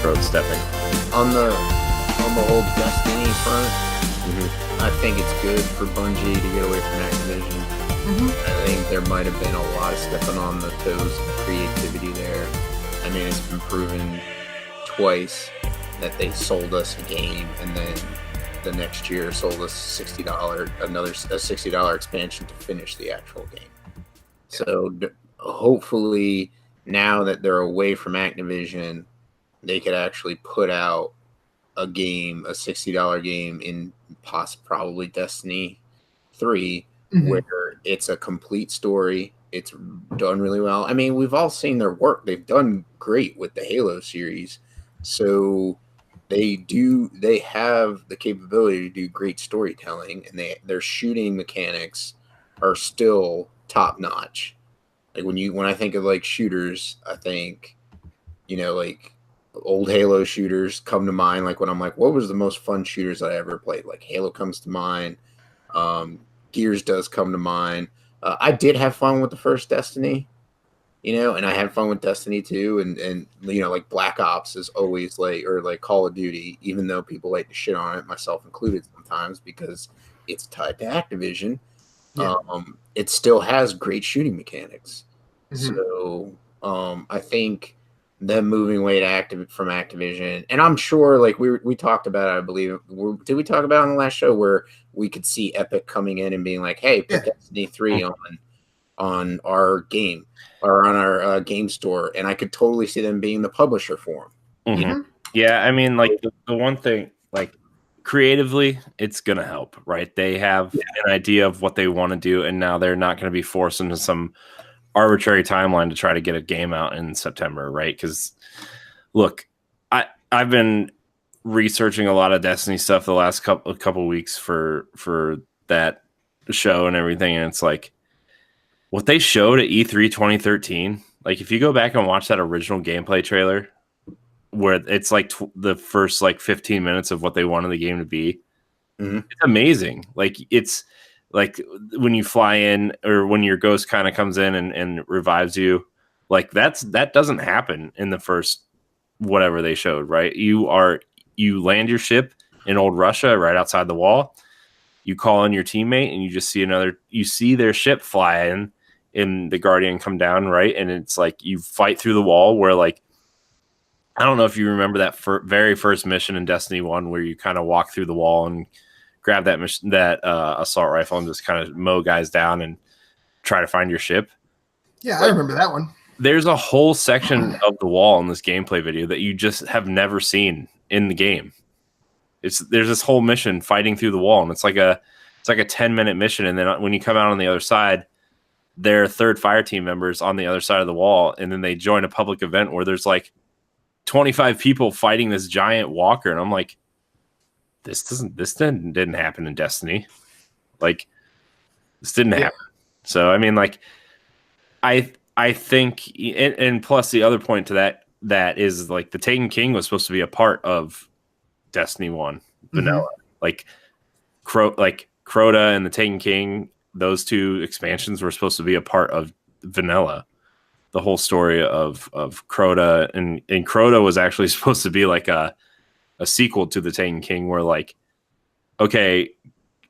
road stepping. On the whole Destiny front, I think it's good for Bungie to get away from Activision. I think there might have been a lot of stepping on the toes of creativity there. I mean, it's been proven twice that they sold us a game and then the next year sold us another $60 expansion to finish the actual game. So hopefully now that they're away from Activision, they could actually put out a game, a $60 game in probably Destiny 3, where it's a complete story. It's done really well. I mean, we've all seen their work. They've done great with the Halo series. So they have the capability to do great storytelling, and their shooting mechanics are still top notch. Like when I think of like shooters, I think, like old Halo shooters come to mind. Like when I'm like, what was the most fun shooters I ever played? Like Halo comes to mind. Gears does come to mind. I did have fun with the first Destiny, and I had fun with Destiny 2, and like Black Ops is always or like Call of Duty, even though people like to shit on it, myself included sometimes, because it's tied to Activision. Yeah. It still has great shooting mechanics. So I think them moving away from Activision, and I'm sure like we talked about it, I believe. Did we talk about it on the last show where we could see Epic coming in and being like, hey, put Destiny 3 on our game or on our game store, and I could totally see them being the publisher for them. Yeah, I mean, like the one thing, like creatively, it's gonna help, right? They have an idea of what they want to do, and now they're not going to be forced into some arbitrary timeline to try to get a game out in September, right? Because look, I've been researching a lot of Destiny stuff the last couple weeks for that show and everything, and it's like what they showed at E3 2013. Like if you go back and watch that original gameplay trailer, where it's like the first like 15 minutes of what they wanted the game to be, it's amazing. Like it's like when you fly in, or when your ghost kind of comes in and revives you, like that doesn't happen in the first whatever they showed, right? You land your ship in old Russia right outside the wall. You call in your teammate and you just see their ship fly in, and the Guardian come down, right? And it's like you fight through the wall where, like, I don't know if you remember that very first mission in Destiny 1 where you kind of walk through the wall and grab that assault rifle and just kind of mow guys down and try to find your ship. Yeah, I remember that one. There's a whole section of the wall in this gameplay video that you just have never seen in the game. There's this whole mission fighting through the wall, and it's like a 10-minute mission, and then when you come out on the other side, there are third fire team members on the other side of the wall, and then they join a public event where there's like 25 people fighting this giant walker, and I'm like, this didn't happen in Destiny. Like, this didn't happen. So I mean, like, I think, and plus the other point to that is, like, the Taken King was supposed to be a part of Destiny 1 vanilla. Like Crota and the Taken King, those two expansions were supposed to be a part of vanilla. The whole story of Crota, and Crota was actually supposed to be like a sequel to the Taken King, where, like, okay,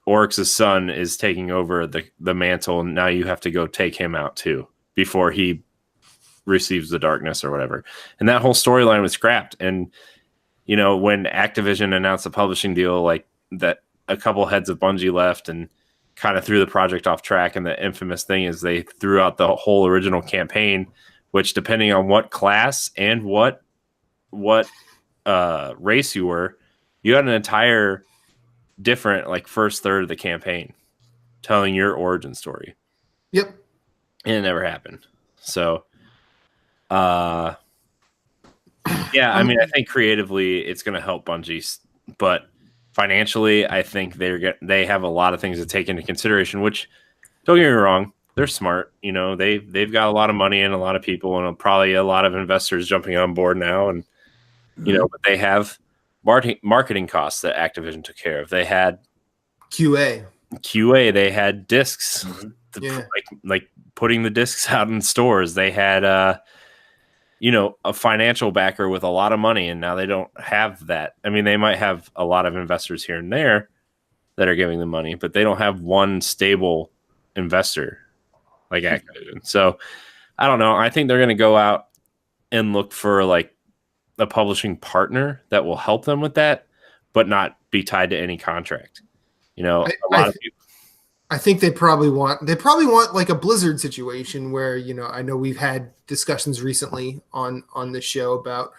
Oryx's son is taking over the mantle, and now you have to go take him out too before he receives the darkness or whatever. And that whole storyline was scrapped. And when Activision announced the publishing deal, like that, a couple heads of Bungie left and kind of threw the project off track. And the infamous thing is they threw out the whole original campaign, which, depending on what class and what race you were, you had an entire different, like, first third of the campaign telling your origin story. Yep. And it never happened. So, yeah, I mean, I think creatively it's going to help Bungie, but financially, I think they have a lot of things to take into consideration, which, don't get me wrong, they're smart. They've got a lot of money and a lot of people, and probably a lot of investors jumping on board now. And, but they have marketing costs that Activision took care of. They had QA, they had discs, like putting the discs out in stores. They had, a financial backer with a lot of money, and now they don't have that. I mean, they might have a lot of investors here and there that are giving them money, but they don't have one stable investor like Activision. So I don't know. I think they're going to go out and look for like a publishing partner that will help them with that, but not be tied to any contract. A lot of people. I think they probably want like a Blizzard situation where, I know we've had discussions recently on the show about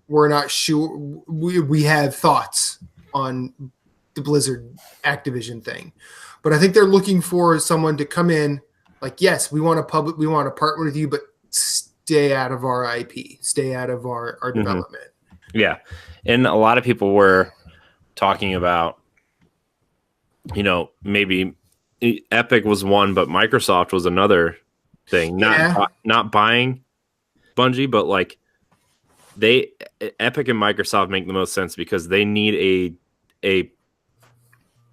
we're not sure, we have thoughts on the Blizzard Activision thing, but I think they're looking for someone to come in like, yes, we want to partner with you, but stay out of our IP, stay out of our development. Yeah. And a lot of people were talking about, maybe Epic was one, but Microsoft was another thing. Not buying Bungie, but like Epic and Microsoft make the most sense because they need a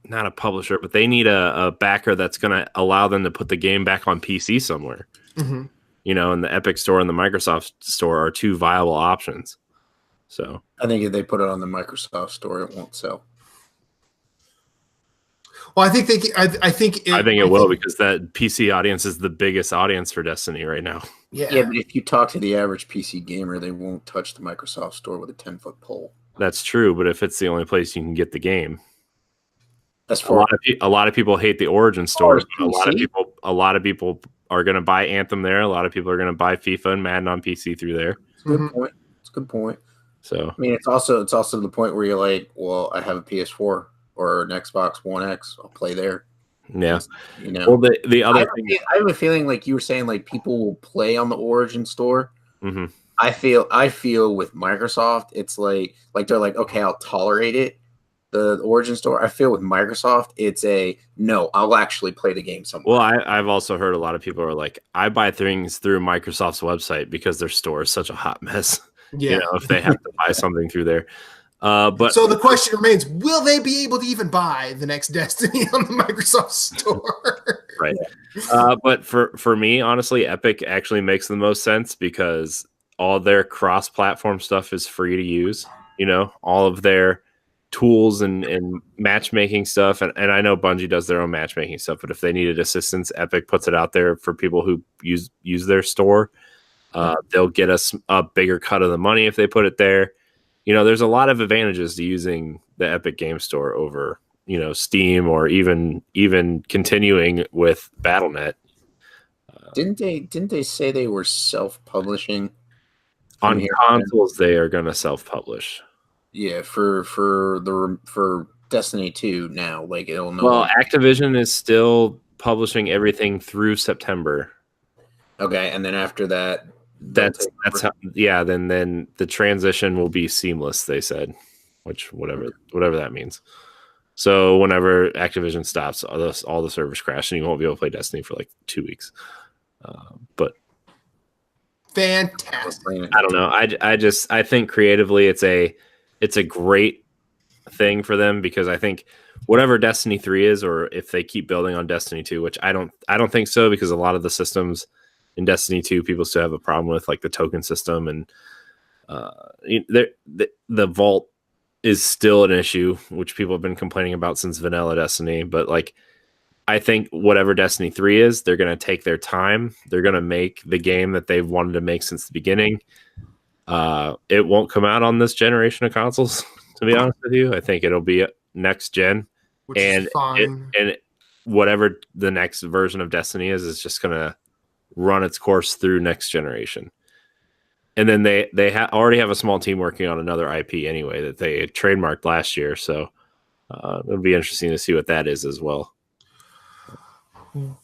not a publisher, but they need a backer that's going to allow them to put the game back on PC somewhere. Mm-hmm. And the Epic Store and the Microsoft Store are two viable options. So I think if they put it on the Microsoft Store, it won't sell. Well, I think it will because that PC audience is the biggest audience for Destiny right now. Yeah, but if you talk to the average PC gamer, they won't touch the Microsoft Store with a 10-foot pole. That's true, but if it's the only place you can get the game, a lot of people hate the Origin Store. A lot of people are going to buy Anthem there. A lot of people are going to buy FIFA and Madden on PC through there. It's a good point. It's a good point. So I mean, it's also the point where you're like, well, I have a PS4 or an Xbox One X. I'll play there. Yeah. Well, the other thing, I have a feeling like you were saying, like people will play on the Origin Store. Mm-hmm. I feel with Microsoft, it's like they're like, okay, I'll tolerate it. The Origin Store, I feel with Microsoft, it's no, I'll actually play the game somewhere. Well, I've also heard a lot of people are like, I buy things through Microsoft's website because their store is such a hot mess. Yeah. If they have to buy something through there. But so the question remains, will they be able to even buy the next Destiny on the Microsoft Store? Right. But for me, honestly, Epic actually makes the most sense because all their cross-platform stuff is free to use. All of their tools and matchmaking stuff. And I know Bungie does their own matchmaking stuff, but if they needed assistance, Epic puts it out there for people who use their store. They'll get us a bigger cut of the money if they put it there. There's a lot of advantages to using the Epic Game Store over, Steam or even continuing with Battle.net. Didn't they say they were self-publishing? On consoles, they are going to self-publish. Yeah, for Destiny 2 now, like it'll know. Well, Activision is still publishing everything through September. Okay, and then after that, that's how, yeah. Then the transition will be seamless. They said, which whatever that means. So whenever Activision stops, all the servers crash, and you won't be able to play Destiny for like 2 weeks. But fantastic. I don't know. I think creatively, it's a great thing for them because I think whatever Destiny 3 is, or if they keep building on Destiny 2, which I don't think so, because a lot of the systems in Destiny 2 people still have a problem with, like the token system, and the vault is still an issue, which people have been complaining about since vanilla Destiny. But like, I think whatever Destiny 3 is, they're going to take their time. They're going to make the game that they've wanted to make since the beginning. It won't come out on this generation of consoles, to be honest with you. I think it'll be next gen, which is fine. And whatever the next version of Destiny is just going to run its course through next generation. And then they already have a small team working on another IP anyway that they trademarked last year. So it'll be interesting to see what that is as well.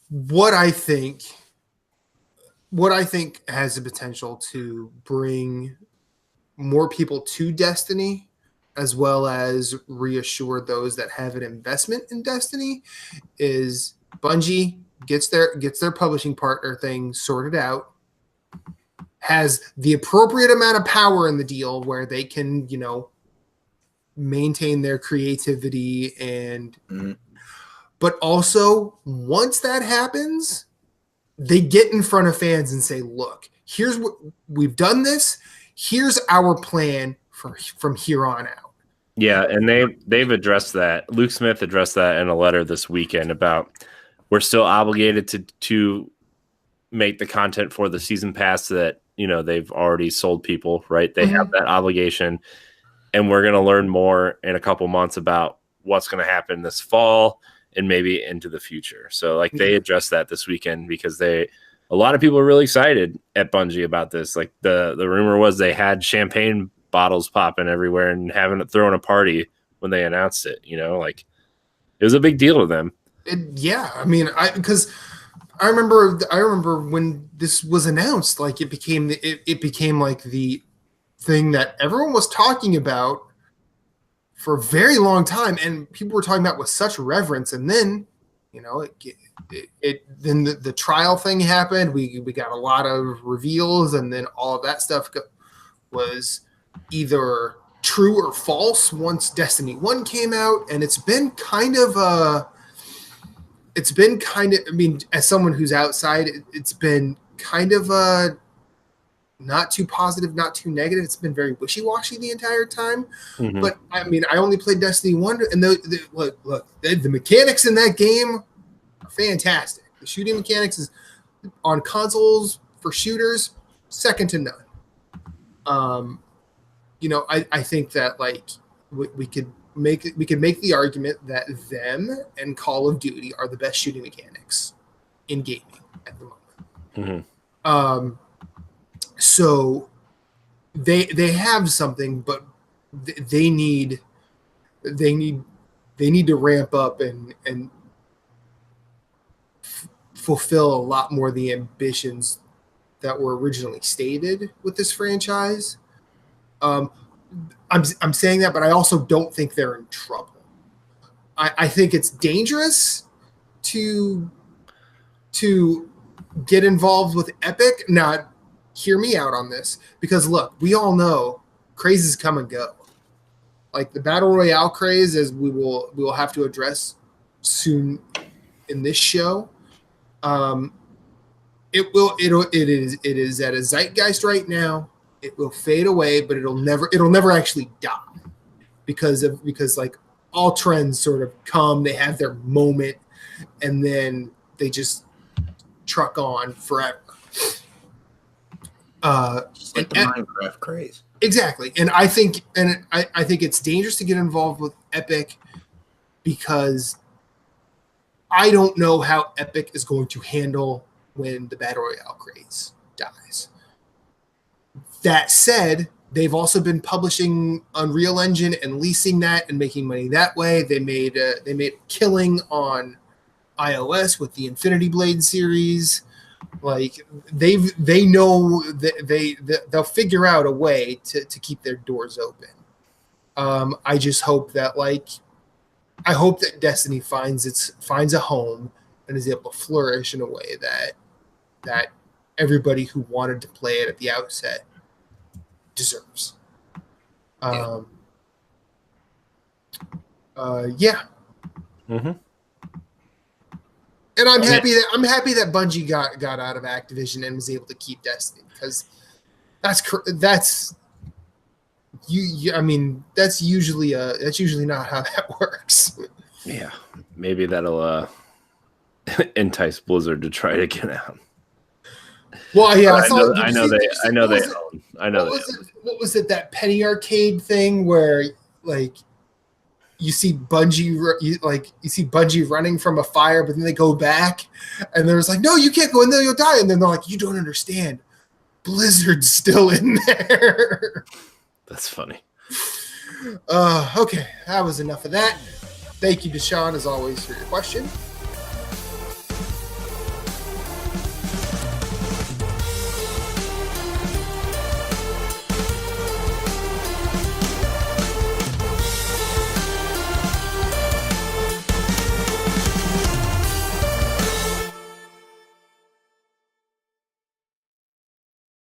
What I think has the potential to bring more people to Destiny, as well as reassure those that have an investment in Destiny, is Bungie gets their publishing partner thing sorted out, has the appropriate amount of power in the deal where they can, maintain their creativity and but also once that happens, they get in front of fans and say, look, here's what we've done this. Here's our plan from here on out. Yeah, and they've addressed that. Luke Smith addressed that in a letter this weekend about we're still obligated to make the content for the season pass that, you know, they've already sold people, right? They have that obligation, and we're going to learn more in a couple months about what's going to happen this fall and maybe into the future. So like they addressed that this weekend because a lot of people are really excited at Bungie about this. Like the rumor was they had champagne bottles popping everywhere and having it thrown a party when they announced it, you know, like it was a big deal to them. I mean, because I remember when this was announced, like it became like the thing that everyone was talking about for a very long time, and people were talking about with such reverence. And then, you know, then the trial thing happened. We got a lot of reveals, and then all of that stuff was either true or false once Destiny 1 came out, and it's been kind of I mean, as someone who's outside, it's been kind of not too positive, not too negative. It's been very wishy-washy the entire time. Mm-hmm. But I mean, I only played Destiny 1, and the mechanics in that game are fantastic. The shooting mechanics is on consoles for shooters, second to none. You know, I think that like we could make the argument that them and Call of Duty are the best shooting mechanics in gaming at the moment. Mm-hmm. So they have something, but they need to ramp up and fulfill a lot more of the ambitions that were originally stated with this franchise. I'm saying that, but I also don't think they're in trouble. I think it's dangerous to get involved with Epic. Now, hear me out on this, because look, we all know crazes come and go. Like the Battle Royale craze, as we will have to address soon in this show. It is at a zeitgeist right now. It will fade away, but it'll never actually die because like all trends sort of come, they have their moment, and then they just truck on forever. Like the Minecraft craze. Exactly. And I think it's dangerous to get involved with Epic because I don't know how Epic is going to handle when the Battle Royale craze dies. That said, they've also been publishing Unreal Engine and leasing that and making money that way. They made killing on iOS with the Infinity Blade series. Like they know that they'll figure out a way to keep their doors open. I just hope that Destiny finds a home and is able to flourish in a way that everybody who wanted to play it at the outset deserves. Yeah. Mm-hmm. And I'm happy that Bungie got out of Activision and was able to keep Destiny, because that's usually not how that works. Yeah, maybe that'll entice Blizzard to try to get out. Well, yeah, I know they own. What was it? That Penny Arcade thing where like you see Bungie running from a fire, but then they go back, and there's like, no, you can't go in there, you'll die. And then they're like, you don't understand, Blizzard's still in there. That's funny. Okay, that was enough of that. Thank you, Deshaun, as always, for your question.